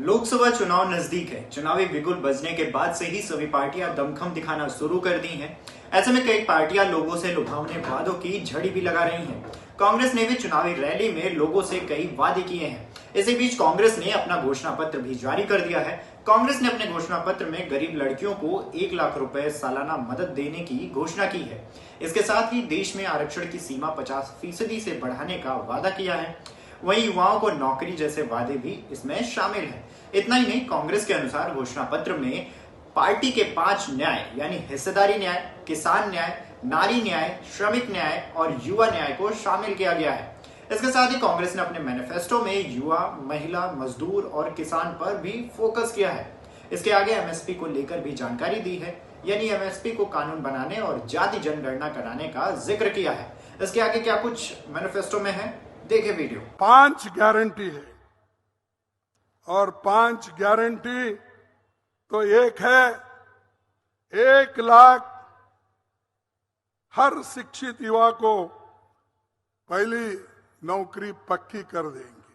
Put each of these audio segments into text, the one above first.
लोकसभा चुनाव नजदीक है। चुनावी बिगुल बजने के बाद से ही सभी पार्टियां दमखम दिखाना शुरू कर दी हैं। ऐसे में कई पार्टियां लोगों से लुभावने वादों की झड़ी भी लगा रही हैं। कांग्रेस ने भी चुनावी रैली में लोगों से कई वादे किए हैं। इसी बीच कांग्रेस ने अपना घोषणा पत्र भी जारी कर दिया है। कांग्रेस ने अपने घोषणा पत्र में गरीब लड़कियों को 1 लाख रुपए सालाना मदद देने की घोषणा की है। इसके साथ ही देश में आरक्षण की सीमा 50% से बढ़ाने का वादा किया है। वहीं युवाओं को नौकरी जैसे वादे भी इसमें शामिल हैं। इतना ही नहीं, कांग्रेस के अनुसार घोषणा पत्र में पार्टी के 5 न्याय यानी हिस्सेदारी न्याय, किसान न्याय, नारी न्याय, श्रमिक न्याय और युवा न्याय को शामिल किया गया है। इसके साथ ही कांग्रेस ने अपने मैनिफेस्टो में युवा, महिला, मजदूर और किसान पर भी फोकस किया है। इसके आगे एमएसपी को लेकर भी जानकारी दी है, यानी एमएसपी को कानून बनाने और जाति जनगणना कराने का जिक्र किया है। इसके आगे क्या कुछ मैनिफेस्टो में है, देखे वीडियो। 5 गारंटी है और 5 गारंटी तो एक है, 1 लाख हर शिक्षित युवा को पहली नौकरी पक्की कर देंगे,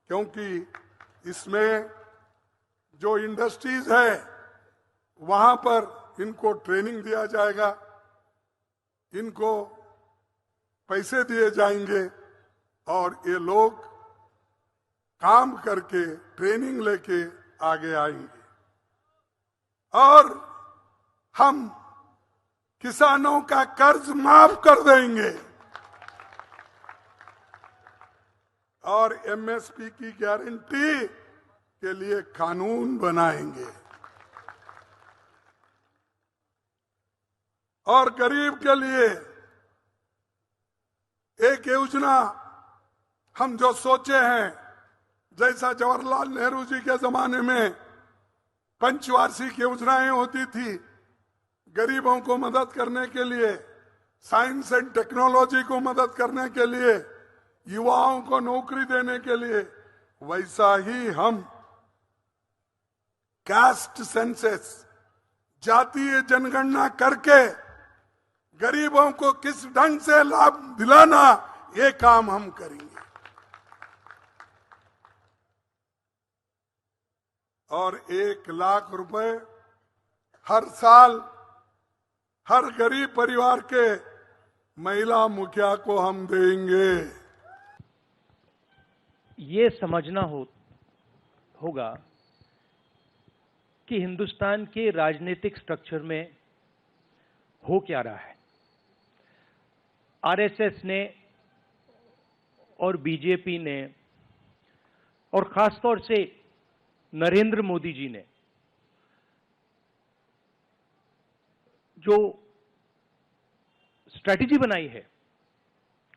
क्योंकि इसमें जो इंडस्ट्रीज है वहां पर इनको ट्रेनिंग दिया जाएगा, इनको पैसे दिए जाएंगे और ये लोग काम करके ट्रेनिंग लेके आगे आएंगे। और हम किसानों का कर्ज माफ कर देंगे और एमएसपी की गारंटी के लिए कानून बनाएंगे। और गरीब के लिए एक योजना हम जो सोचे हैं, जैसा जवाहरलाल नेहरू जी के जमाने में पंचवार्षिक योजनाएं होती थी गरीबों को मदद करने के लिए, साइंस एंड टेक्नोलॉजी को मदद करने के लिए, युवाओं को नौकरी देने के लिए, वैसा ही हम कास्ट सेंसस, जातीय जनगणना करके गरीबों को किस ढंग से लाभ दिलाना, ये काम हम करेंगे। और 1 लाख रुपए हर साल हर गरीब परिवार के महिला मुखिया को हम देंगे। ये समझना होगा कि हिंदुस्तान के राजनीतिक स्ट्रक्चर में हो क्या रहा है। आरएसएस ने और बीजेपी ने और खासतौर से नरेंद्र मोदी जी ने जो स्ट्रैटेजी बनाई है,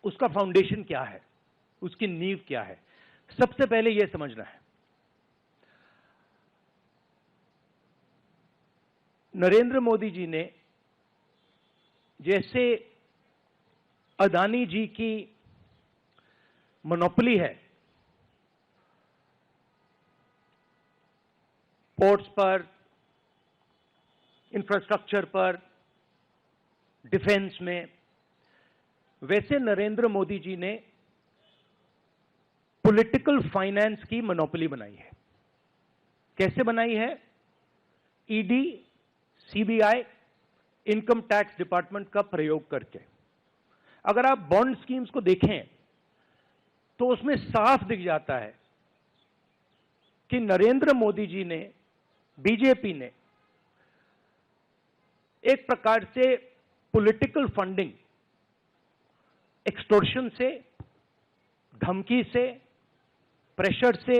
उसका फाउंडेशन क्या है, उसकी नींव क्या है, सबसे पहले यह समझना है। नरेंद्र मोदी जी ने जैसे अदानी जी की मोनोपोली है पोर्ट्स पर, इंफ्रास्ट्रक्चर पर, डिफेंस में, वैसे नरेंद्र मोदी जी ने पॉलिटिकल फाइनेंस की मोनोपोली बनाई है। कैसे बनाई है? ED, CBI, income tax department का प्रयोग करके। अगर आप बॉन्ड स्कीम्स को देखें तो उसमें साफ दिख जाता है कि नरेंद्र मोदी जी ने, बीजेपी ने एक प्रकार से पॉलिटिकल फंडिंग एक्सटॉर्शन से, धमकी से, प्रेशर से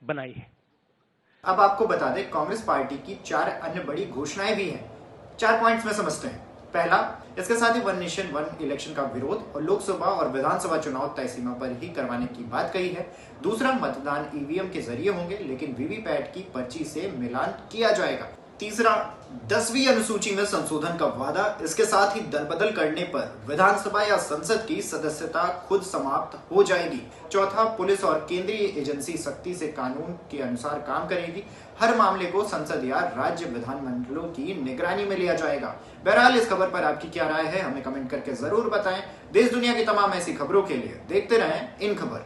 बनाई है। अब आपको बता दें, कांग्रेस पार्टी की 4 अन्य बड़ी घोषणाएं भी हैं। 4 पॉइंट्स में समझते हैं। पहला, इसके साथ ही 1 नेशन 1 इलेक्शन का विरोध और लोकसभा और विधानसभा चुनाव तय सीमा पर ही करवाने की बात कही है। दूसरा, मतदान ईवीएम के जरिए होंगे, लेकिन वीवीपैट की पर्ची से मिलान किया जाएगा। तीसरा, 10वीं अनुसूची में संशोधन का वादा। इसके साथ ही दल बदल करने पर विधानसभा या संसद की सदस्यता खुद समाप्त हो जाएगी। चौथा, पुलिस और केंद्रीय एजेंसी सख्ती से कानून के अनुसार काम करेगी। हर मामले को संसद या राज्य विधानमंडलों की निगरानी में लिया जाएगा। बहरहाल, इस खबर पर आपकी क्या राय है, हमें कमेंट करके जरूर बताएं। देश दुनिया की तमाम ऐसी खबरों के लिए देखते रहें इन खबर।